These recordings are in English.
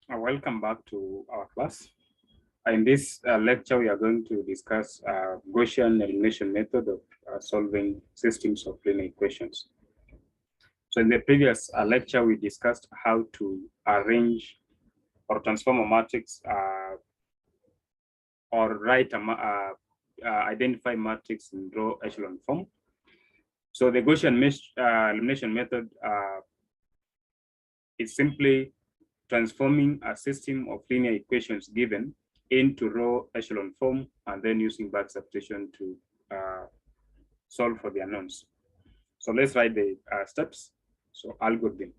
Welcome back to our class. In this lecture, we are going to discuss Gaussian elimination method of solving systems of linear equations. So in the previous lecture, we discussed how to arrange or transform a matrix or write identify matrix in row echelon form. So the Gaussian elimination method is simply transforming a system of linear equations given into row echelon form and then using back substitution to solve for the unknowns. So let's write the steps. So algorithm.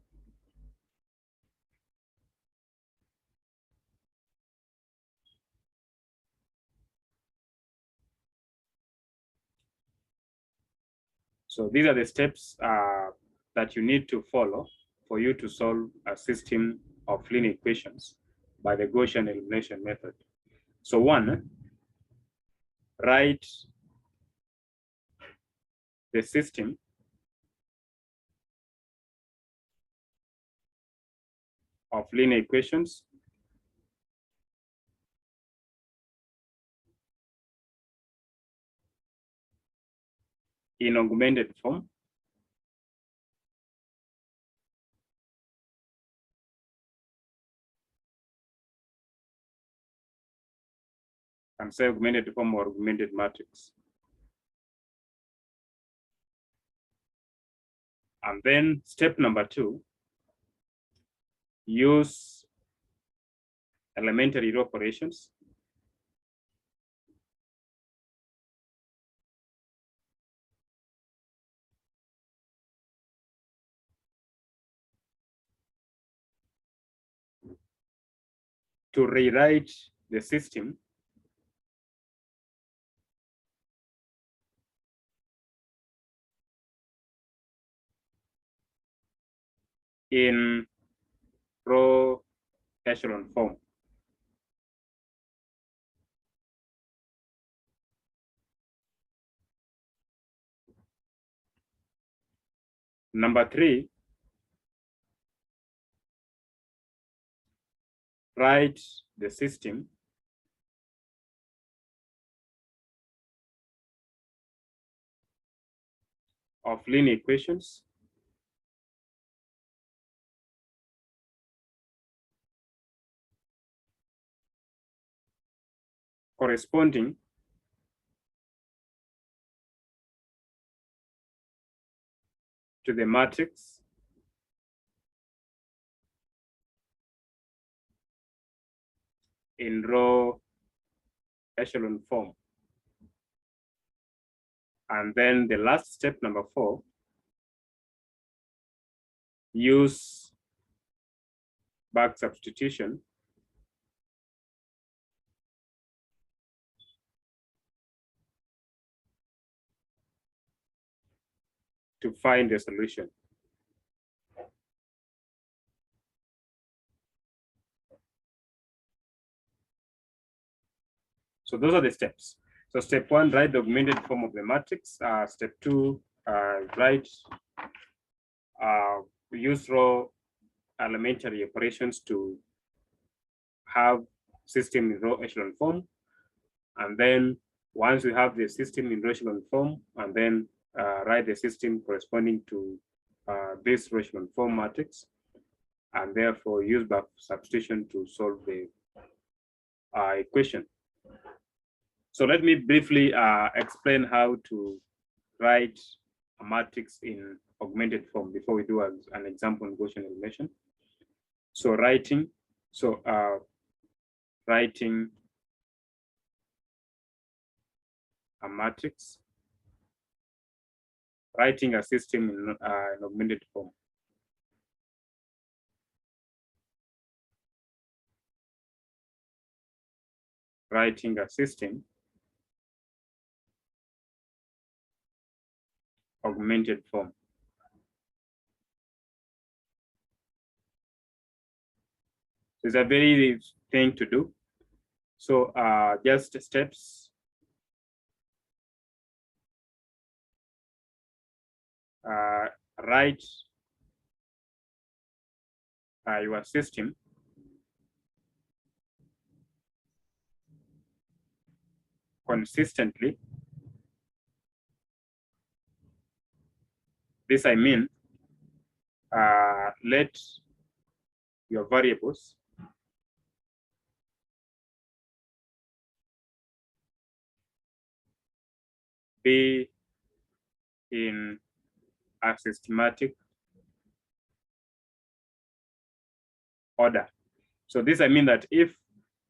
So these are the steps that you need to follow for you to solve a system of linear equations by the Gaussian elimination method. So one, write the system of linear equations in augmented form and say augmented form or augmented matrix. And then step number two, use elementary row operations to rewrite the system in row echelon form. Number three, write the system of linear equations corresponding to the matrix in row echelon form. And then the last step, number four, use back substitution to find the solution. So those are the steps. So step one, write the augmented form of the matrix. Step two, write use row elementary operations to have system in row echelon form. And then once we have the system in row echelon form, and then write the system corresponding to this row echelon form matrix, and therefore use back substitution to solve the equation. So let me briefly explain how to write a matrix in augmented form before we do an example in Gaussian elimination. So writing a matrix, writing a system in augmented form. Writing a system augmented form. It's a very easy thing to do. So just steps. Write your system consistently. This I mean, let your variables be in a systematic order. So this I mean that if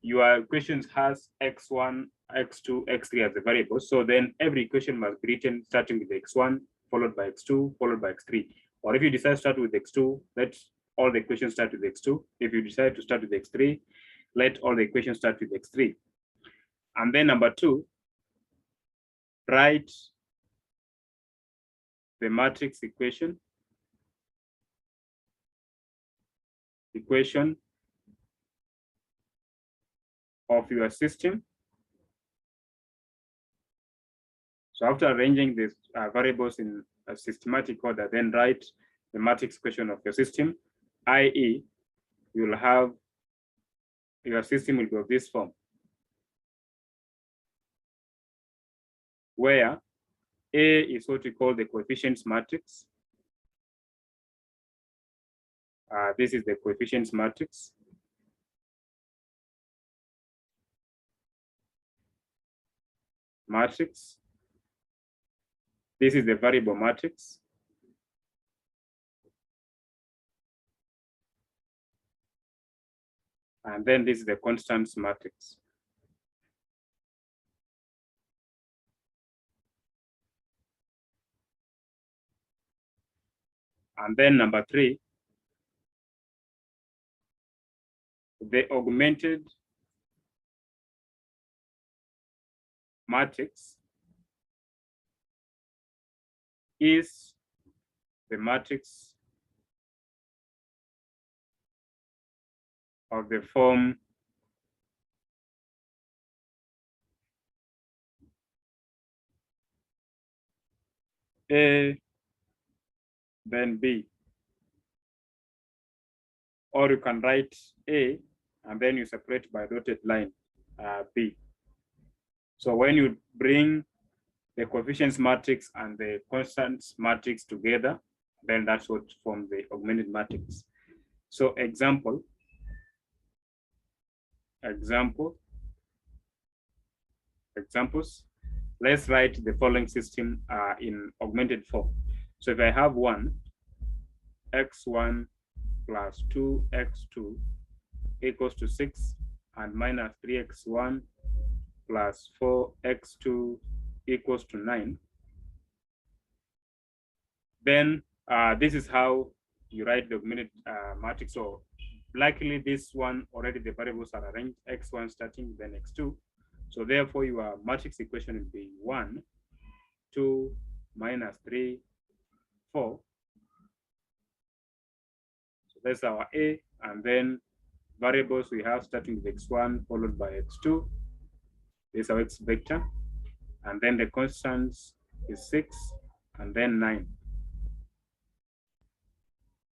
your equation has x1, x2, x3 as the variables, so then every equation must be written starting with x1, followed by x2, followed by x3. Or if you decide to start with x2, let all the equations start with x2. If you decide to start with x3, let all the equations start with x3. And then number 2, write the matrix equation of your system. So after arranging these variables in a systematic order, then write the matrix equation of your system, i.e., you'll have your system will be of this form, where A is what we call the coefficients matrix. This is the coefficients matrix. This is the variable matrix. And then this is the constants matrix. And then number 3, the augmented matrix is the matrix of the form A, then B. Or you can write A and then you separate by dotted line B. So when you bring the coefficients matrix and the constants matrix together, then that's what forms the augmented matrix. So examples. Let's write the following system in augmented form. So if I have 1, x1 plus 2x2 equals to 6 and minus 3x1 plus 4x2 equals to 9, then this is how you write the augmented matrix. So likely this one already the variables are arranged, x1 starting, then x2. So therefore your matrix equation will be 1, 2, minus 3, 4. So that's our A, and then variables we have starting with x1 followed by x2. This is our x vector, and then the constants is 6 and then 9.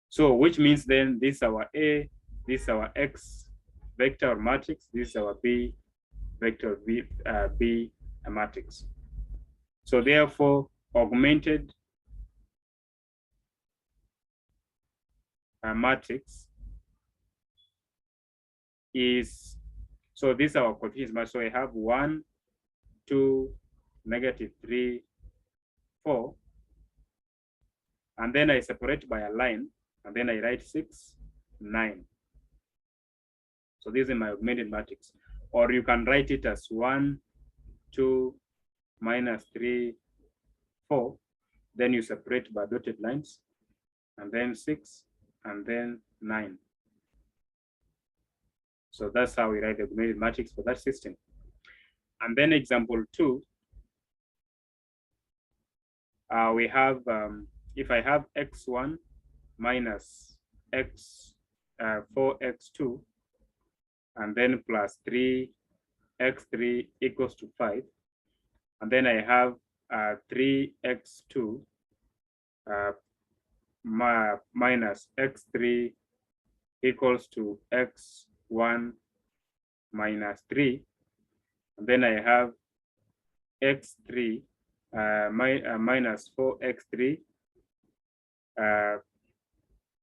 So which means then this is our A, this is our x vector matrix, this is our B vector B matrix. So therefore augmented matrix is, so this is our coefficients matrix. So I have 1, 2, negative 3, 4, and then I separate by a line, and then I write 6, 9. So this is my augmented matrix. Or you can write it as 1, 2, minus 3, 4. Then you separate by dotted lines, and then 6, and then 9. So that's how we write the augmented matrix for that system. And then example 2, we have, if I have x1 minus 4x2, and then plus 3x3 equals to 5. And then I have 3x2 minus x3 equals to x1 minus 3. And then I have x3 minus 4x3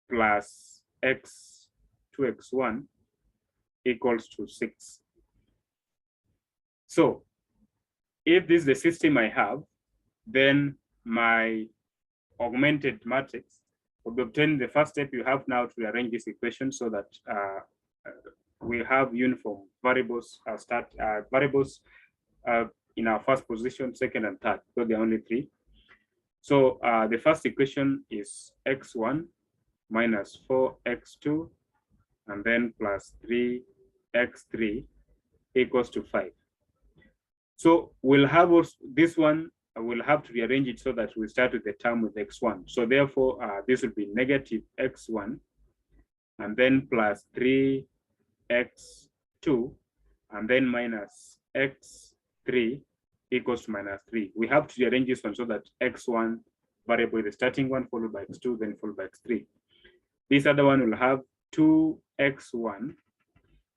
plus x2x1 equals to 6. So if this is the system I have, then my augmented matrix will be obtained. The first step you have now to rearrange this equation so that we have uniform variables variables in our first position, second, and third, because there are only 3. So the first equation is x1 minus 4x2 and then plus 3x3 equals to 5. So we'll have this one, we'll have to rearrange it so that we start with the term with x1. So therefore, this will be negative x1 and then plus 3x2 and then minus x3 equals to minus 3. We have to rearrange this one so that x1 variable is the starting one, followed by x2, then followed by x3. This other one will have 2x1.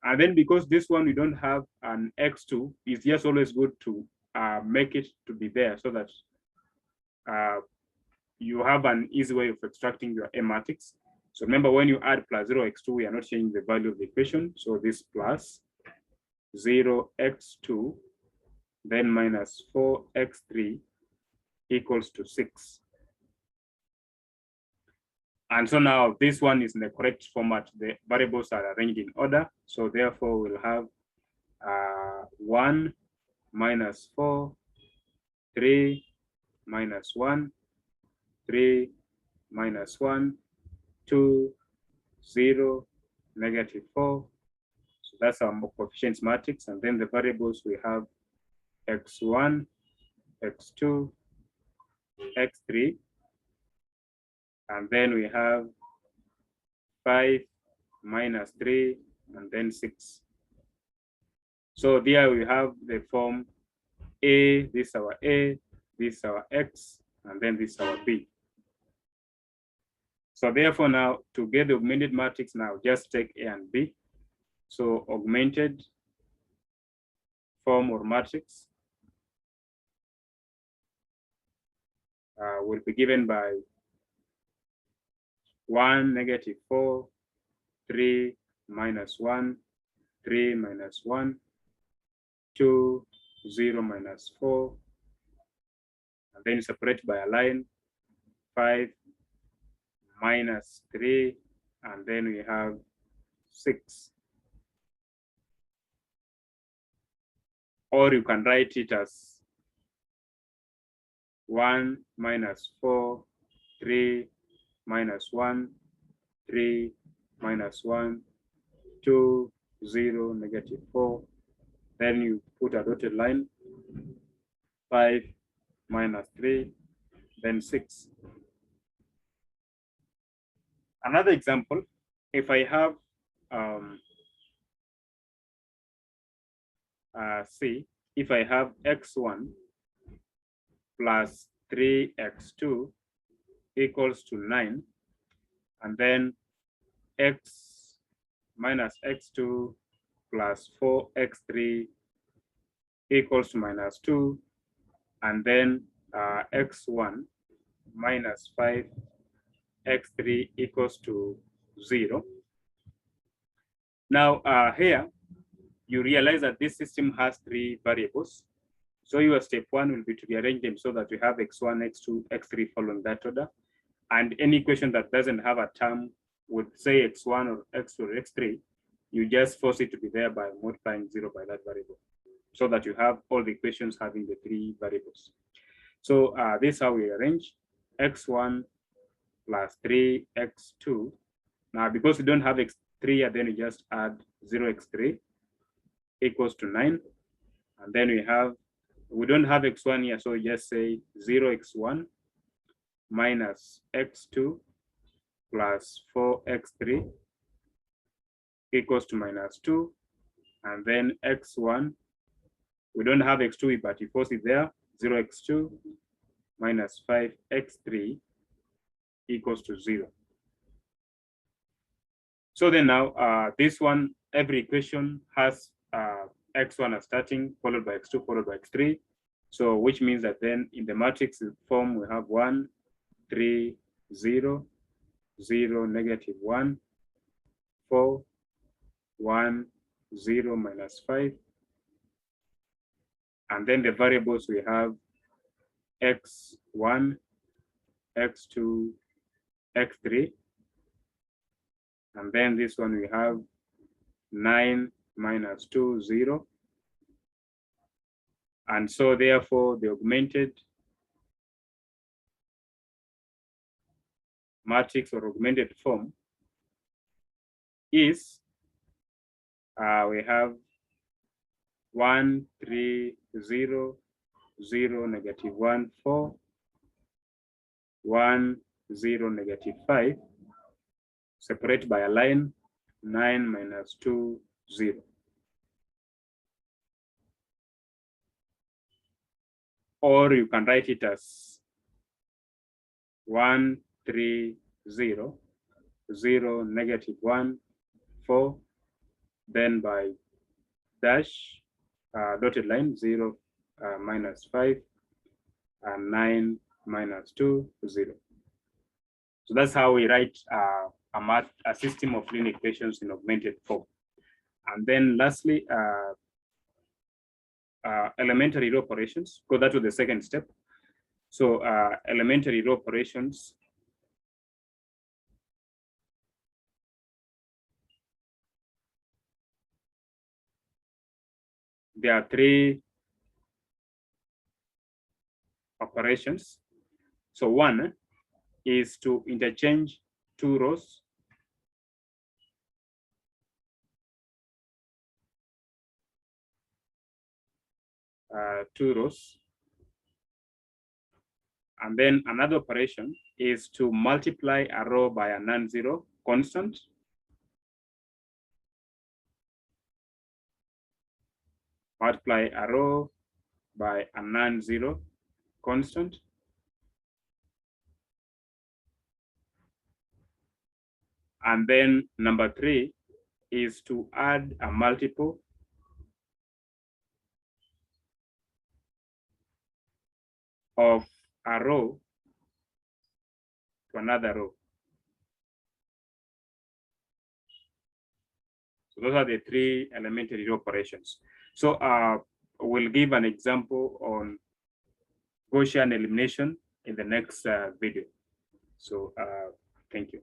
And then because this one we don't have an x2, it's just always good to make it to be there so that you have an easy way of extracting your A matrix. So remember, when you add plus 0x2, we are not changing the value of the equation. So this plus 0x2, then minus 4x3 equals to 6. And so now this one is in the correct format. The variables are arranged in order. So therefore we'll have 1 minus 4, 3 minus 1, 3 minus 1, 2, 0, negative 4. So that's our coefficients matrix. And then the variables we have x1, x2, x3. And then we have 5 minus 3 and then 6. So there we have the form A, this is our A, this is our X, and then this is our B. So therefore now to get the augmented matrix now, just take A and B. So augmented form or matrix will be given by 1, negative 4, 3, minus 1, 3, minus 1, 2, 0, minus 4, and then separate by a line, 5, minus 3, and then we have 6. Or you can write it as 1 minus 4, 3, minus 1, 3, minus 1, 2, 0, negative 4. Then you put a dotted line, 5, minus 3, then 6. Another example, if I have if I have x1 plus 3x2 equals to 9, and then x minus x2 plus 4x3 equals to minus 2, and then x1 minus 5x3 equals to 0. Now here you realize that this system has 3 variables. So your step 1 will be to rearrange them so that we have x1, x2, x3 following that order. And any equation that doesn't have a term with say x1 or x2 or x3, you just force it to be there by multiplying 0 by that variable, so that you have all the equations having the 3 variables. So this is how we arrange x1 plus 3x2. Now, because we don't have x3, then we just add 0x3 equals to 9. And then we don't have x1 here, so we just say 0x1 minus x2 plus 4x3 equals to minus 2. And then x1, we don't have x2, but you force it there, 0x2 minus 5x3 equals to 0. So then now this one, every equation has x1 as starting, followed by x2, followed by x3. So which means that then in the matrix form, we have 1, 3, 0, 0, negative 1, 4, 1, 0, minus 5. And then the variables we have x1, x2, x3. And then this one we have 9, minus 2, 0. And so therefore the augmented matrix or augmented form is we have 1, 3, 0, 0, negative 1, 4, 1, 0, negative 5, separate by a line, 9, minus 2, 0. Or you can write it as 1, 3, 0, 0, negative 1, 4, then by dash, dotted line, 0, minus 5, and 9, minus 2, 0. So that's how we write a system of linear equations in augmented form. And then lastly, elementary row operations, go that to the second step. So elementary row operations, there are 3 operations. So one is to interchange 2 rows. Two rows. And then another operation is to multiply a row by a non-zero constant. Multiply a row by a non-zero constant. And then number 3 is to add a multiple of a row to another row. So those are the 3 elementary row operations. So we'll give an example on Gaussian elimination in the next video. So thank you.